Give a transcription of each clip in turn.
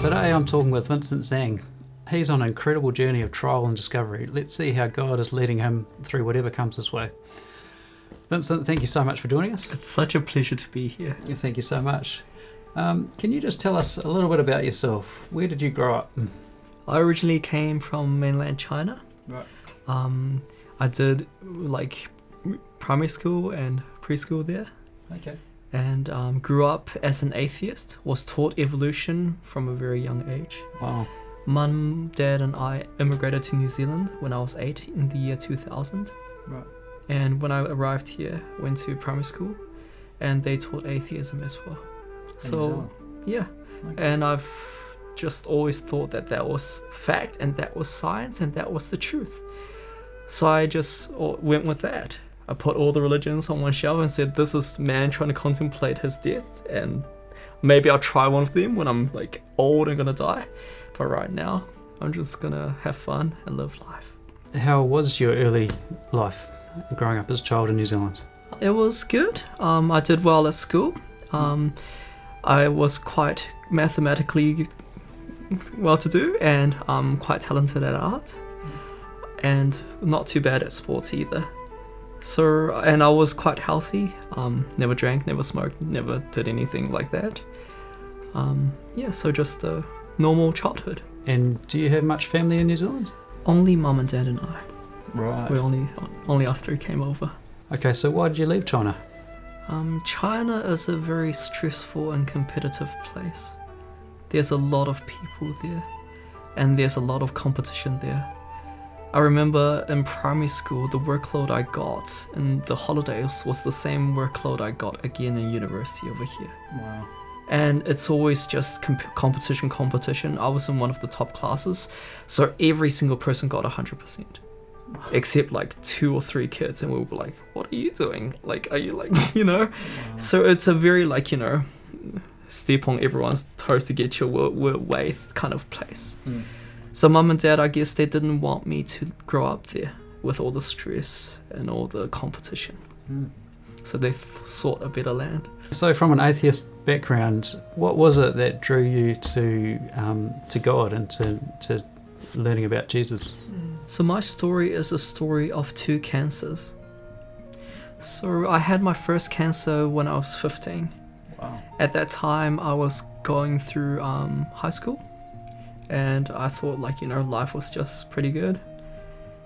Today I'm talking with Vincent Zhang. He's on an incredible journey of trial and discovery. Let's see how God is leading him through whatever comes his way. Vincent, thank you so much for joining us. It's such a pleasure to be here. Thank you so much. Can you just tell us a little bit about yourself? Where did you grow up? I originally came from mainland China. Right. I did primary school and preschool there, Okay. and grew up as an atheist, was taught evolution from a very young age. Wow. Mum, Dad and I immigrated to New Zealand when I was 8 in the year 2000. Right. And when I arrived here, went to primary school and they taught atheism as well. So, yeah. Okay. And I've just always thought that that was fact and that was science and that was the truth. So I just went with that. I put all the religions on one shelf and said, this is man trying to contemplate his death, and maybe I'll try one of them when I'm old and gonna die. But right now, I'm just gonna have fun and live life. How was your early life growing up as a child in New Zealand? It was good. I did well at school. I was quite mathematically well-to-do and quite talented at art, and not too bad at sports either. So, and I was quite healthy. Never drank, never smoked, never did anything like that. So just a normal childhood. And do you have much family in New Zealand? Only mum and dad and I. Right. We only us three came over. Okay, so why did you leave China? China is a very stressful and competitive place. There's a lot of people there, and there's a lot of competition there. I remember in primary school, the workload I got in the holidays was the same workload I got again in university over here. Wow. And it's always just competition. I was in one of the top classes, so every single person got 100%. Except 2 or 3 kids, and we were like, what are you doing? Are you Wow. So it's a very step on everyone's toes to get your way kind of place. So mum and dad, I guess they didn't want me to grow up there with all the stress and all the competition. So they sought a better land. So from an atheist background, what was it that drew you to God and to learning about Jesus? So my story is a story of 2 cancers. So I had my first cancer when I was 15. Wow. At that time, I was going through high school, and I thought life was just pretty good.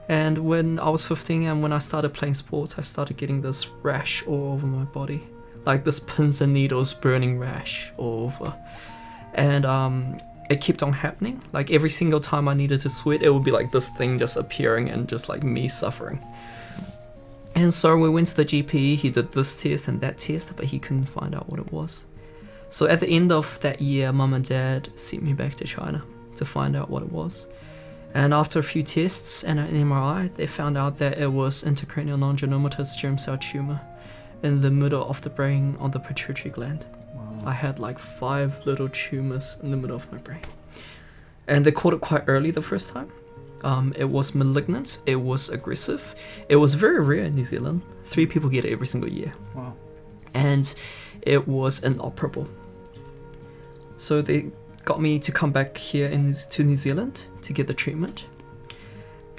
And when I was 15 and when I started playing sports, I started getting this rash all over my body, this pins and needles burning rash all over. And it kept on happening. Every single time I needed to sweat, it would be this thing just appearing and just me suffering. And so we went to the GP, he did this test and that test, but he couldn't find out what it was. So at the end of that year, mum and dad sent me back to China to find out what it was. And after a few tests and an MRI, they found out that it was intracranial non-genomatous germ cell tumor in the middle of the brain on the pituitary gland. Wow. I had 5 little tumors in the middle of my brain. And they caught it quite early the first time. It was malignant, it was aggressive, it was very rare in New Zealand. 3 people get it every single year. Wow. And it was inoperable. So they got me to come back here to New Zealand to get the treatment.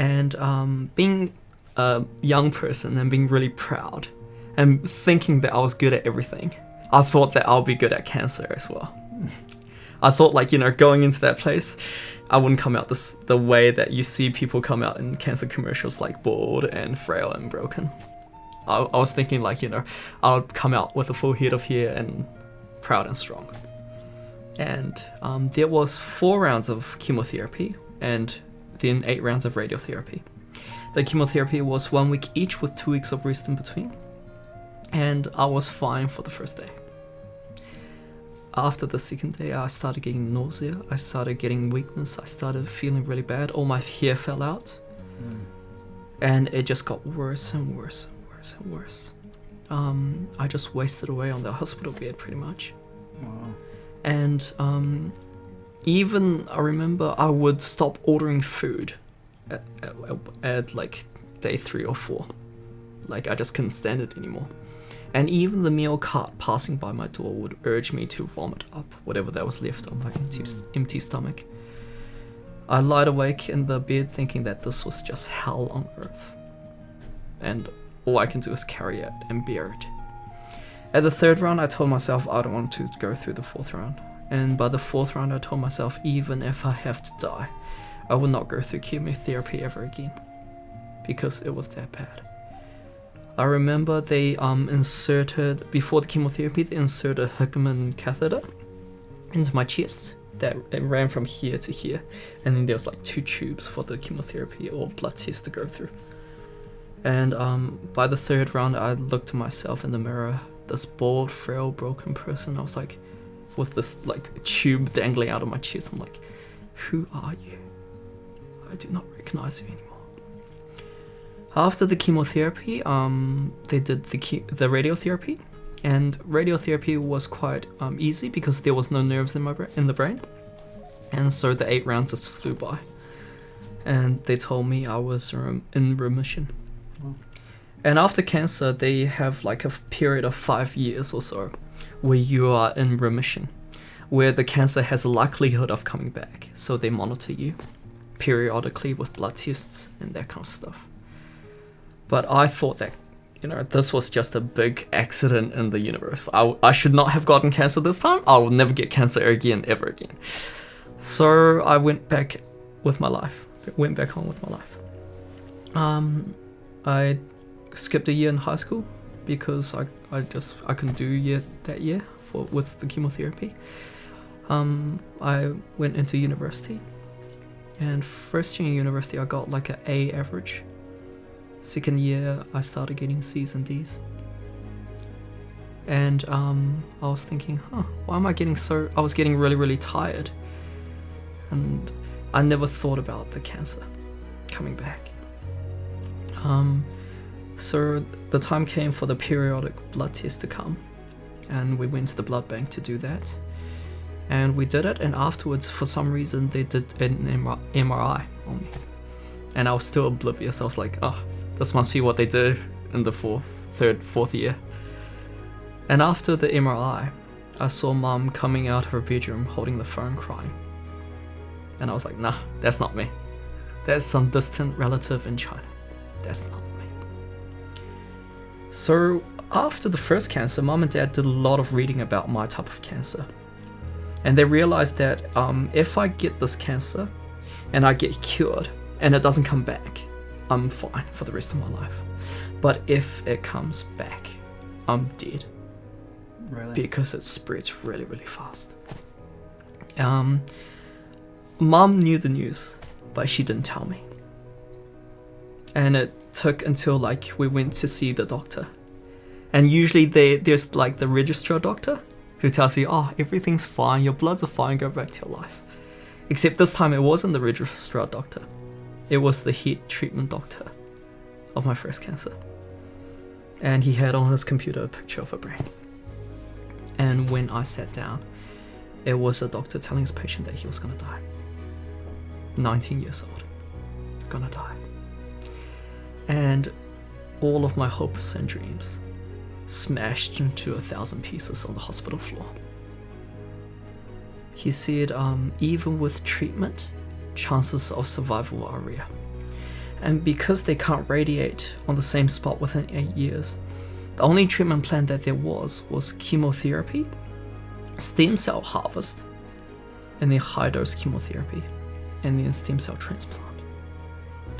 And being a young person and being really proud and thinking that I was good at everything, I thought that I'll be good at cancer as well. I thought going into that place, I wouldn't come out the way that you see people come out in cancer commercials, bald and frail and broken. I was thinking I'll come out with a full head of hair and proud and strong. And there was 4 rounds of chemotherapy and then 8 rounds of radiotherapy. The chemotherapy was 1 week each with 2 weeks of rest in between. And I was fine for the first day. After the second day, I started getting nausea, I started getting weakness, I started feeling really bad, all my hair fell out. And it just got worse and worse and worse and worse. I just wasted away on the hospital bed pretty much. Wow. And even I remember I would stop ordering food at day 3 or 4. I just couldn't stand it anymore. And even the meal cart passing by my door would urge me to vomit up whatever that was left on my empty stomach. I lied awake in the bed thinking that this was just hell on earth. And all I can do is carry it and bear it. At the 3rd round, I told myself I don't want to go through the 4th round. And by the 4th round, I told myself even if I have to die, I will not go through chemotherapy ever again. Because it was that bad. I remember they inserted, before the chemotherapy, they inserted a Hickman catheter into my chest that it ran from here to here. And then there was like 2 tubes for the chemotherapy or blood test to go through. And by the 3rd round, I looked at myself in the mirror, this bald, frail, broken person. I was like, with this like tube dangling out of my chest, I'm like, who are you? I do not recognize you anymore. After the chemotherapy, they did the radiotherapy, and radiotherapy was quite easy because there was no nerves in the brain, and so the 8 rounds just flew by, and they told me I was in remission. And after cancer, they have like a period of 5 years or so where you are in remission, where the cancer has a likelihood of coming back, so they monitor you periodically with blood tests and that kind of stuff. But I thought that, this was just a big accident in the universe. I should not have gotten cancer this time. I will never get cancer again, ever again. So I went back with my life. Went back on with my life. I skipped a year in high school because I couldn't do that year with the chemotherapy. I went into university, and first year in university I got like an A average. 2nd year, I started getting C's and D's. And I was thinking, why am I getting I was getting really, really tired. And I never thought about the cancer coming back. So the time came for the periodic blood test to come. And we went to the blood bank to do that. And we did it, and afterwards, for some reason, they did an MRI on me. And I was still oblivious. I was like, this must be what they do in the 4th year. And after the MRI, I saw Mum coming out of her bedroom holding the phone crying. And I was like, nah, that's not me. That's some distant relative in China. That's not me. So after the first cancer, Mum and Dad did a lot of reading about my type of cancer. And they realized that if I get this cancer and I get cured and it doesn't come back, I'm fine for the rest of my life. But if it comes back, I'm dead. Really? Because it spreads really, really fast. Mum knew the news, but she didn't tell me. And it took until we went to see the doctor. And usually there's like the registrar doctor who tells you, everything's fine, your bloods are fine, go back to your life. Except this time it wasn't the registrar doctor. It was the heat treatment doctor of my first cancer. And he had on his computer a picture of a brain. And when I sat down, it was a doctor telling his patient that he was gonna die. 19 years old. Gonna die. And all of my hopes and dreams smashed into 1,000 pieces on the hospital floor. He said, even with treatment, chances of survival are rare. And because they can't radiate on the same spot within 8 years, the only treatment plan that there was chemotherapy, stem cell harvest, and then high dose chemotherapy, and then stem cell transplant.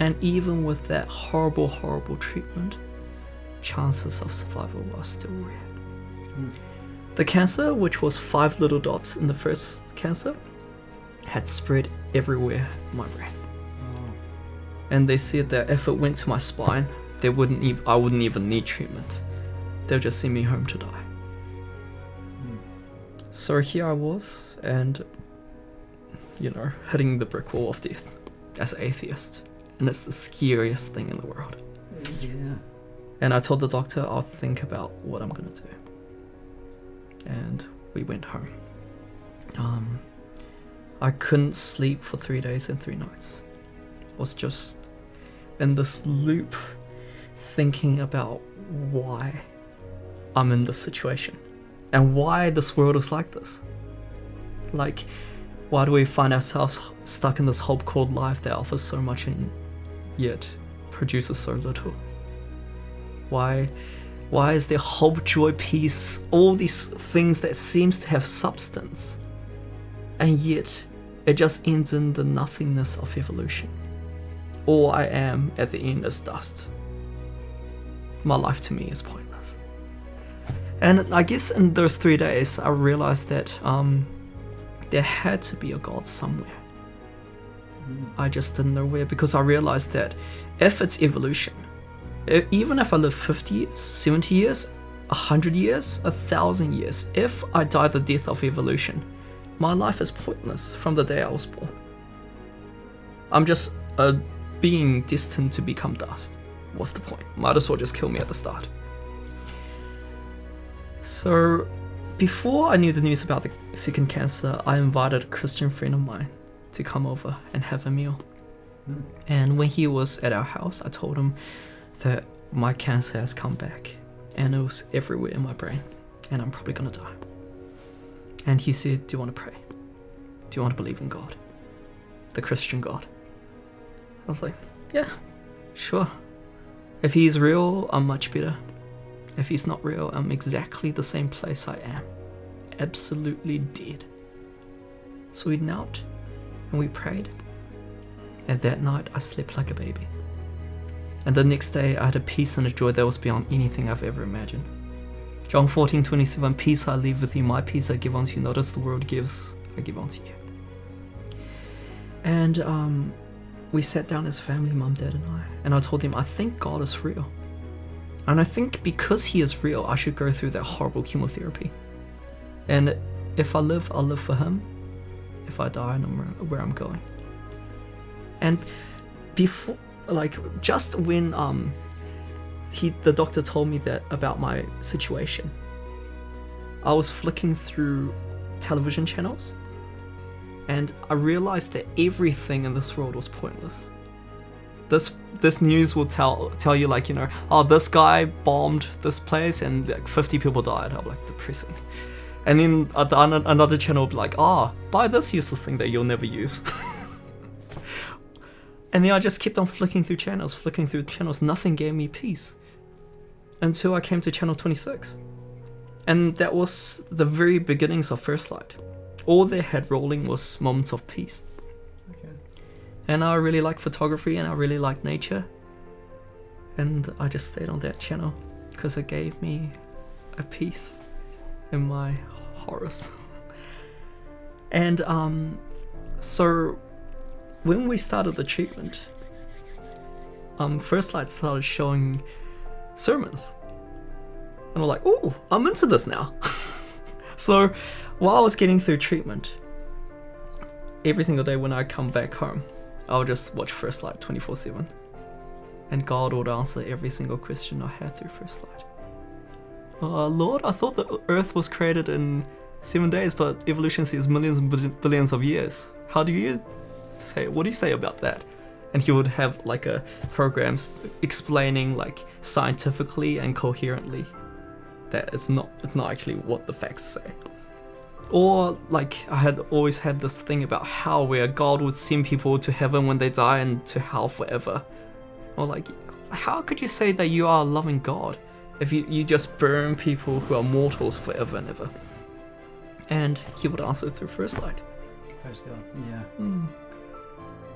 And even with that horrible, horrible treatment, chances of survival are still rare. The cancer, which was 5 little dots in the first cancer, had spread everywhere in my brain. And they said that if it went to my spine, I wouldn't even need treatment. They'll just send me home to die. So here I was, and hitting the brick wall of death as an atheist. And it's the scariest thing in the world. Yeah. And I told the doctor I'll think about what I'm gonna do. And we went home. I couldn't sleep for 3 days and 3 nights. I was just in this loop thinking about why I'm in this situation and why this world is like this. Like, why do we find ourselves stuck in this hope called life that offers so much and yet produces so little? Why is there hope, joy, peace, all these things that seems to have substance, and yet it just ends in the nothingness of evolution? All I am at the end is dust. My life to me is pointless. And I guess in those 3 days, I realized that there had to be a God somewhere. I just didn't know where, because I realized that if it's evolution, even if I live 50 years, 70 years, 100 years, 1,000 years, if I die the death of evolution, my life is pointless from the day I was born. I'm just a being destined to become dust. What's the point? Might as well just kill me at the start. So, before I knew the news about the second cancer, I invited a Christian friend of mine to come over and have a meal. And when he was at our house, I told him that my cancer has come back and it was everywhere in my brain and I'm probably gonna die. And he said, do you want to pray? Do you want to believe in God? The Christian God? I was like, yeah, sure. If he's real, I'm much better. If he's not real, I'm exactly the same place I am. Absolutely dead. So we knelt and we prayed. And that night I slept like a baby. And the next day I had a peace and a joy that was beyond anything I've ever imagined. John 14:27, peace I leave with you, my peace I give unto you, not as the world gives, I give unto you. And we sat down as family, mum, dad and I told them, I think God is real. And I think because he is real, I should go through that horrible chemotherapy. And if I live, I'll live for him. If I die, I know where I'm going. And before, like, just when the doctor told me that about my situation, I was flicking through television channels and I realized that everything in this world was pointless. This news will tell you, like, you know, oh, this guy bombed this place and like 50 people died. I'm like, depressing. And then another channel will be like, oh, buy this useless thing that you'll never use. And then I just kept on flicking through channels. Nothing gave me peace until I came to channel 26. And that was the very beginnings of First Light. All they had rolling was moments of peace. Okay. And I really like photography and I really like nature. And I just stayed on that channel because it gave me a peace in my horrors. And so when we started the treatment, First Light started showing sermons. And I'm like, oh, I'm into this now. So while I was getting through treatment, every single day when I come back home, I would just watch First Light 24/7. And God would answer every single question I had through First Light. Lord, I thought the earth was created in 7 days, but evolution says millions and billions of years. What do you say about that? And he would have like a program explaining like scientifically and coherently that it's not actually what the facts say. Or like I had always had this thing about hell where God would send people to heaven when they die and to hell forever. Or like, how could you say that you are a loving God if you just burn people who are mortals forever and ever? And he would answer through First Light. Praise God. Yeah.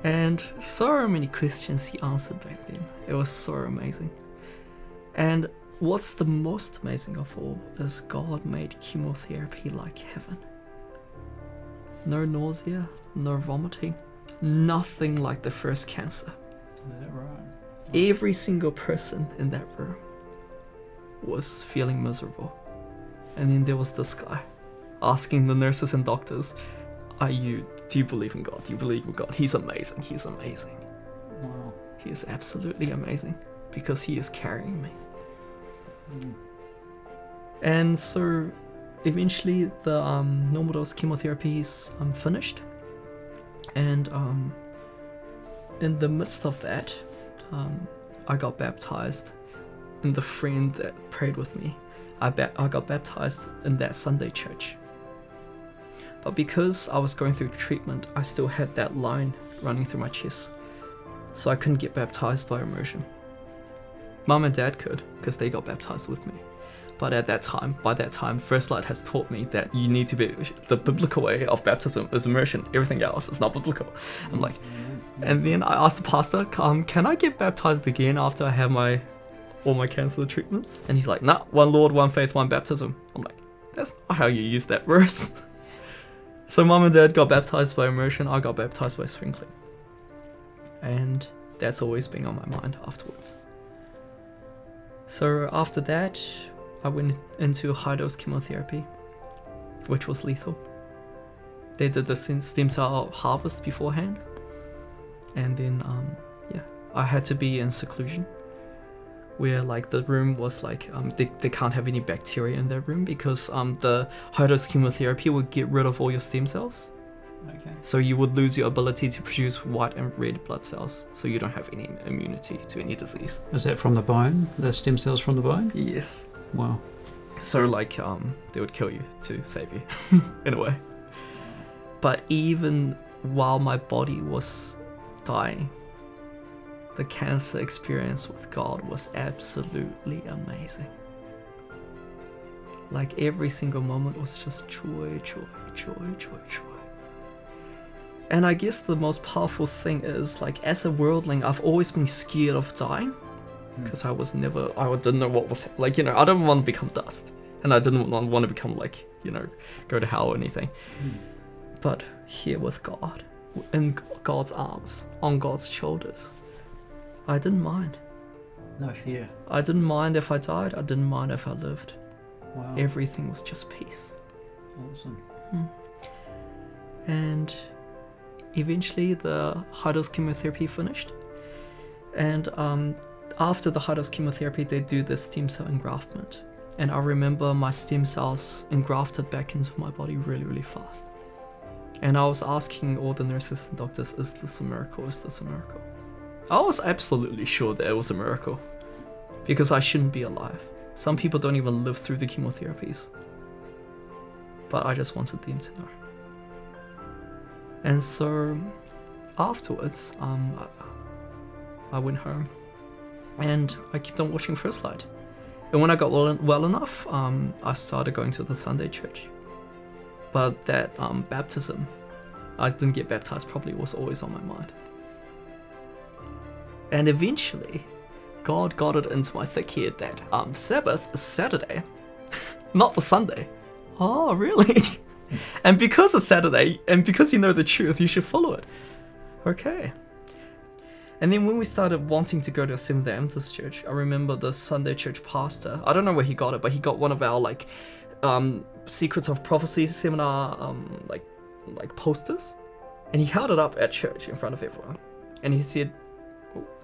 And so many questions he answered back then. It was so amazing. And what's the most amazing of all is God made chemotherapy like heaven. No nausea, no vomiting, nothing like the first cancer. Is that right? Every single person in that room was feeling miserable. And then there was this guy asking the nurses and doctors, do you believe in God? Do you believe in God? He's amazing. He's amazing. Wow. He is absolutely amazing because he is carrying me. And so eventually the normal dose chemotherapy is finished. And in the midst of that, I got baptized, and the friend that prayed with me, I got baptized in that Sunday church. But because I was going through treatment, I still had that line running through my chest. So I couldn't get baptized by immersion. Mum and Dad could, because they got baptized with me. But by that time, First Light has taught me that you need to be, the biblical way of baptism is immersion. Everything else is not biblical. I'm like, and then I asked the pastor, can I get baptized again after I have all my cancer treatments? And he's like, nah, one Lord, one faith, one baptism. I'm like, that's not how you use that verse. So Mum and Dad got baptized by immersion, I got baptized by sprinkling. And that's always been on my mind afterwards. So after that, I went into high-dose chemotherapy, which was lethal. They did the stem cell harvest beforehand. And then, I had to be in seclusion, where like the room was like, they can't have any bacteria in their room because the high-dose chemotherapy would get rid of all your stem cells. Okay. So you would lose your ability to produce white and red blood cells, so you don't have any immunity to any disease. Is that from the bone? The stem cells from the bone? Yes. Wow. So like, they would kill you to save you, in a way. But even while my body was dying, the cancer experience with God was absolutely amazing. Like every single moment was just joy, joy, joy, joy, joy. And I guess the most powerful thing is, like, as a worldling, I've always been scared of dying. Because I didn't know what was, like, I didn't want to become dust. And I didn't want to become, like, go to hell or anything. But here with God, in God's arms, on God's shoulders, I didn't mind. No fear. I didn't mind if I died. I didn't mind if I lived. Wow. Everything was just peace. Awesome. And eventually the high-dose chemotherapy finished. And after the high-dose chemotherapy, they do the stem cell engraftment. And I remember my stem cells engrafted back into my body really, really fast. And I was asking all the nurses and doctors, is this a miracle? Is this a miracle? I was absolutely sure that it was a miracle. Because I shouldn't be alive. Some people don't even live through the chemotherapies. But I just wanted them to know. And so afterwards, I went home and I kept on watching First Light. And when I got well enough, I started going to the Sunday church. But that baptism, I didn't get baptized properly, was always on my mind. And eventually, God got it into my thick head that Sabbath is Saturday, not the Sunday. Oh, really? And because it's Saturday, and because you know the truth, you should follow it. Okay. And then when we started wanting to go to a Seventh-day Adventist church, I remember the Sunday church pastor, I don't know where he got it, but he got one of our like Secrets of Prophecy seminar like posters, and he held it up at church in front of everyone. And he said,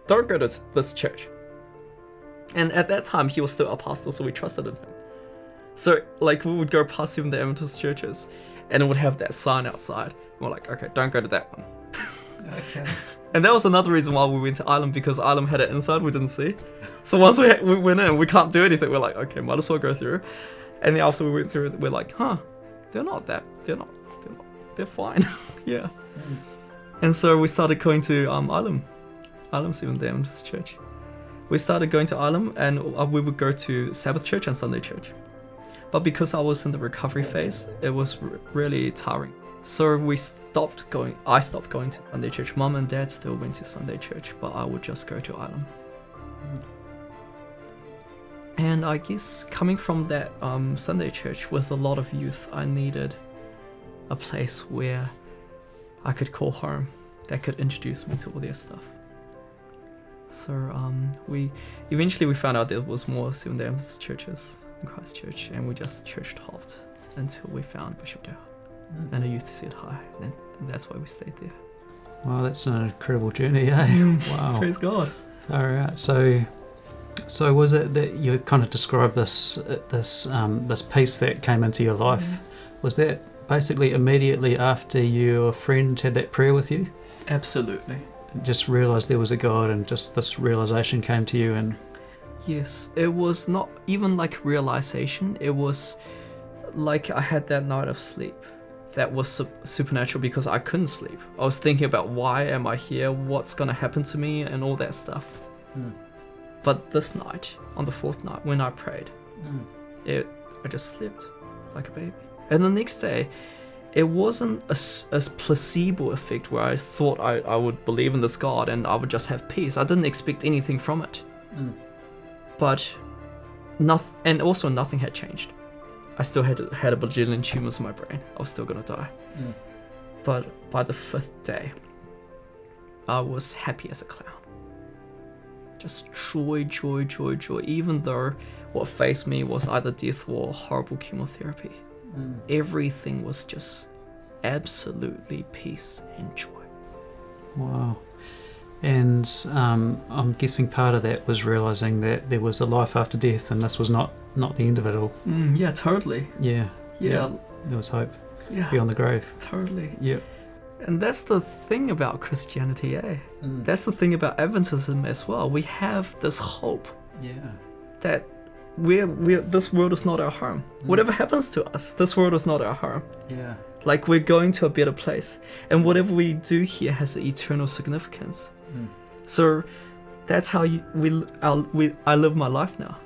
don't go to this church. And at that time, he was still a pastor, so we trusted in him. So, like, we would go past Seventh-day Adventist churches, and it would have that sign outside. And we're like, okay, don't go to that one. Okay. And that was another reason why we went to Ilam, because Ilam had it inside we didn't see. So once we went in, we can't do anything. We're like, okay, might as well go through. And then after we went through, we're like, they're fine. Yeah. And so we started going to Ilam Seventh-day Adventist church. We started going to Ilam, and we would go to Sabbath church and Sunday church. But because I was in the recovery phase, it was really tiring. So I stopped going to Sunday church. Mum and Dad still went to Sunday church, but I would just go to Ilam. And I guess coming from that Sunday church with a lot of youth, I needed a place where I could call home that could introduce me to all their stuff. So we eventually found out there was more Seventh-day Adventist churches in Christchurch, and we just church hopped until we found Bishop Dale. And a youth said hi, and that's why we stayed there. Wow, that's an incredible journey, eh? Wow. Praise God. All right. So was it that you kind of described this peace that came into your life? Was that basically immediately after your friend had that prayer with you? Absolutely. Just realised there was a God, and just this realisation came to you, and Yes, it was not even like realization. It was like I had that night of sleep that was supernatural because I couldn't sleep. I was thinking about why am I here, what's gonna happen to me, and all that stuff. But this night, on the fourth night, when I prayed, I just slept like a baby. And the next day, it wasn't a placebo effect where I thought I would believe in this God and I would just have peace. I didn't expect anything from it. But nothing had changed. I still had a bajillion tumors in my brain. I was still gonna die. But by the fifth day, I was happy as a clown. Just joy, joy, joy, joy. Even though what faced me was either death or horrible chemotherapy. Everything was just absolutely peace and joy. Wow. And I'm guessing part of that was realizing that there was a life after death, and this was not the end of it all. Yeah, totally. Yeah. Yeah. There was hope. Yeah. Beyond the grave. Totally. Yeah. And that's the thing about Christianity, eh? That's the thing about Adventism as well. We have this hope. Yeah. That this world is not our home. Whatever happens to us, this world is not our home. Yeah. Like we're going to a better place, and whatever we do here has an eternal significance. So that's how I live my life now.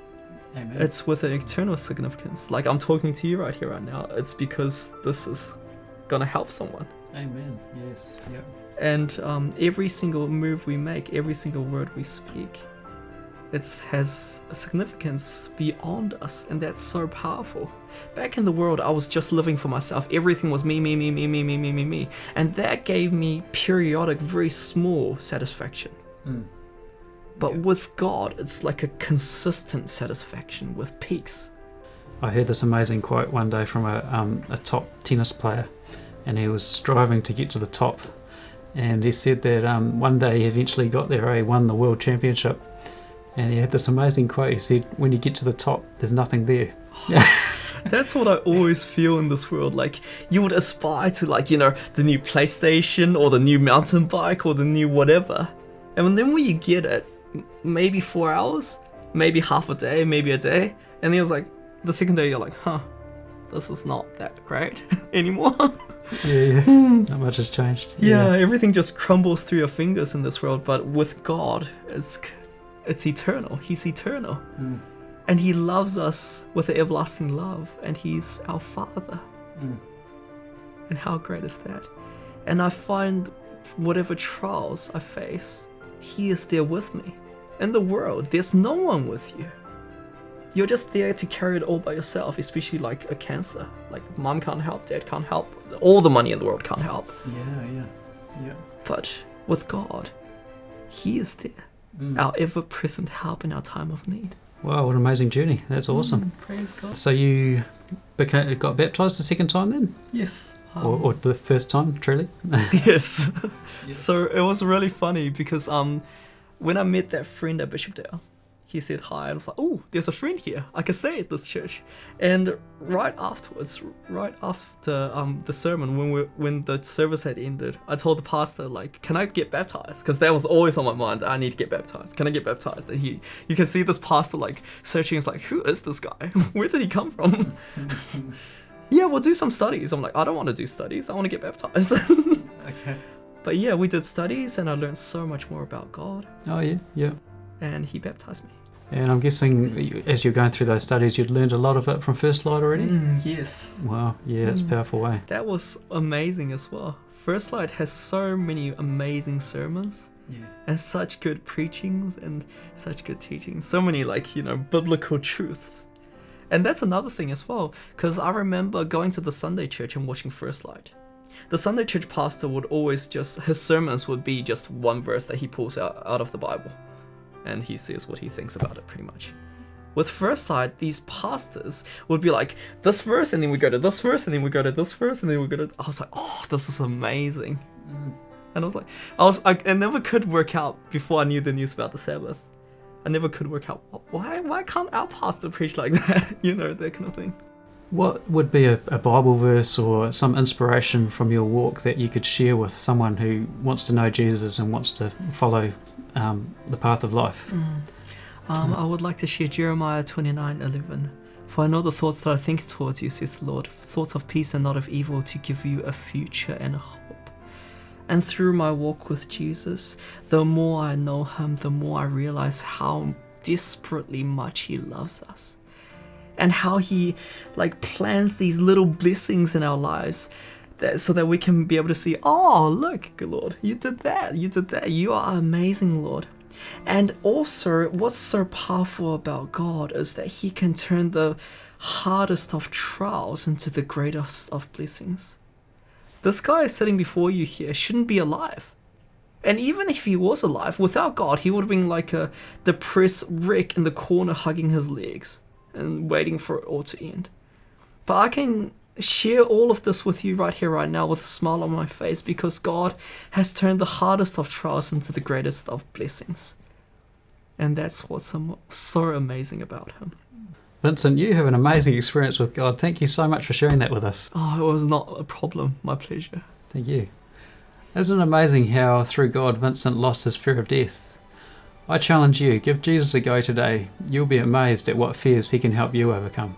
Amen. It's with an eternal significance. Like I'm talking to you right here, right now. It's because this is gonna help someone. Amen. Yes. Yep. And every single move we make, every single word we speak, it has a significance beyond us, and that's so powerful. Back in the world, I was just living for myself. Everything was me, me, me, me, me, me, me, me, me. And that gave me periodic, very small satisfaction. But with God, it's like a consistent satisfaction with peace. I heard this amazing quote one day from a top tennis player, and he was striving to get to the top. And he said that one day he eventually got there, he won the world championship. And he had this amazing quote. He said, when you get to the top, there's nothing there. That's what I always feel in this world. Like, you would aspire to, like, you know, the new PlayStation or the new mountain bike or the new whatever. And then when you get it, maybe 4 hours, maybe half a day, maybe a day. And then it was like, the second day you're like, this is not that great anymore. Yeah. Not much has changed. Yeah, everything just crumbles through your fingers in this world. But with God, it's eternal. He's eternal. And he loves us with an everlasting love. And he's our Father. And how great is that? And I find whatever trials I face, he is there with me. In the world, there's no one with you. You're just there to carry it all by yourself, especially like a cancer. Like mom can't help, dad can't help, all the money in the world can't help. Yeah. But with God, he is there. Our ever-present help in our time of need. Wow, what an amazing journey. That's awesome. Praise God. So you got baptized the second time then? Yes. Or the first time, truly? Yes. So it was really funny because when I met that friend at Bishopdale, he said hi, and I was like, oh, there's a friend here. I can stay at this church. And right after the sermon, when the service had ended, I told the pastor, like, can I get baptized? Because that was always on my mind. I need to get baptized. Can I get baptized? And you can see this pastor like searching. It's like, who is this guy? Where did he come from? Yeah, we'll do some studies. I'm like, I don't want to do studies. I want to get baptized. Okay. But yeah, we did studies, and I learned so much more about God. Oh, yeah. And he baptized me. And I'm guessing as you're going through those studies, you'd learned a lot of it from First Light already? Yes. Wow, yeah, it's a powerful way. That was amazing as well. First Light has so many amazing sermons. Yeah. And such good preachings and such good teachings. So many, like, you know, biblical truths. And that's another thing as well, because I remember going to the Sunday church and watching First Light. The Sunday church pastor would always his sermons would be just one verse that he pulls out of the Bible. And he says what he thinks about it, pretty much. With First Light, these pastors would be like, this verse, and then we go to this verse, and then we go to this verse, and then we go to... I was like, oh, this is amazing. And I was like, I never could work out before I knew the news about the Sabbath. I never could work out, why can't our pastor preach like that? You know, that kind of thing. What would be a Bible verse or some inspiration from your walk that you could share with someone who wants to know Jesus and wants to follow the path of life? I would like to share Jeremiah 29:11. For I know the thoughts that I think towards you, says the Lord, thoughts of peace and not of evil, to give you a future and a hope. And through my walk with Jesus, the more I know him, the more I realize how desperately much he loves us. And how he plans these little blessings in our lives so that we can be able to see, oh, look, Lord, you did that, you are amazing, Lord. And also, what's so powerful about God is that he can turn the hardest of trials into the greatest of blessings. This guy sitting before you here shouldn't be alive. And even if he was alive, without God, he would have been like a depressed wreck in the corner hugging his legs and waiting for it all to end. But I can share all of this with you right here, right now, with a smile on my face, because God has turned the hardest of trials into the greatest of blessings. And that's what's so amazing about him. Vincent, you have an amazing experience with God. Thank you so much for sharing that with us. Oh, it was not a problem. My pleasure. Thank you. Isn't it amazing how through God Vincent lost his fear of death? I challenge you, give Jesus a go today. You'll be amazed at what fears he can help you overcome.